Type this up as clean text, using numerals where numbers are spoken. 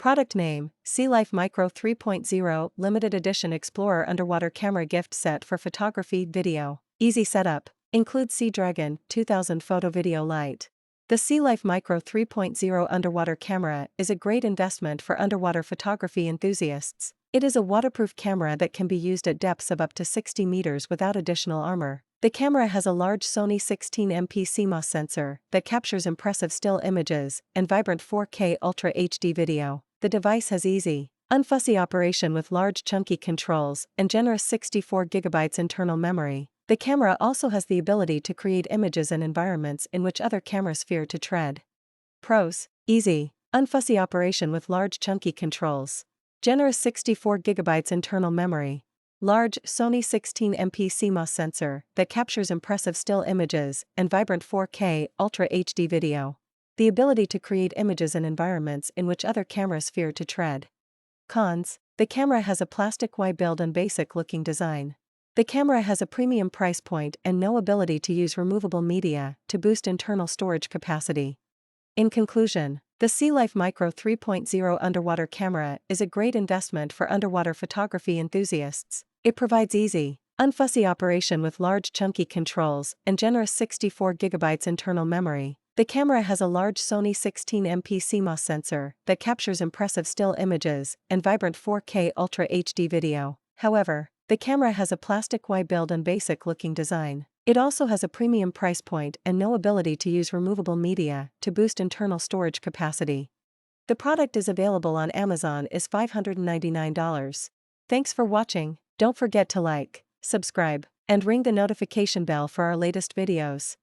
Product name, SeaLife Micro 3.0 Limited Edition Explorer Underwater Camera Gift Set for Photography, Video. Easy setup. Includes Sea Dragon 2000 Photo Video Lite. The SeaLife Micro 3.0 underwater camera is a great investment for underwater photography enthusiasts. It is a waterproof camera that can be used at depths of up to 60 meters without additional armor. The camera has a large Sony 16MP CMOS sensor that captures impressive still images and vibrant 4K Ultra HD video. The device has easy, unfussy operation with large chunky controls and generous 64GB internal memory. The camera also has the ability to create images and environments in which other cameras fear to tread. Pros: easy, unfussy operation with large chunky controls. Generous 64GB internal memory. Large Sony 16MP CMOS sensor that captures impressive still images and vibrant 4K Ultra HD video. The ability to create images and environments in which other cameras fear to tread. Cons: the camera has a plastic Y build and basic looking design. The camera has a premium price point and no ability to use removable media to boost internal storage capacity. In conclusion, the SeaLife Micro 3.0 underwater camera is a great investment for underwater photography enthusiasts. It provides easy, unfussy operation with large chunky controls and generous 64GB internal memory. The camera has a large Sony 16MP CMOS sensor that captures impressive still images and vibrant 4K Ultra HD video. However, the camera has a plastic Y build and basic looking design. It also has a premium price point and no ability to use removable media to boost internal storage capacity. The product is available on Amazon is $599. Thanks for watching. Don't forget to like, subscribe, and ring the notification bell for our latest videos.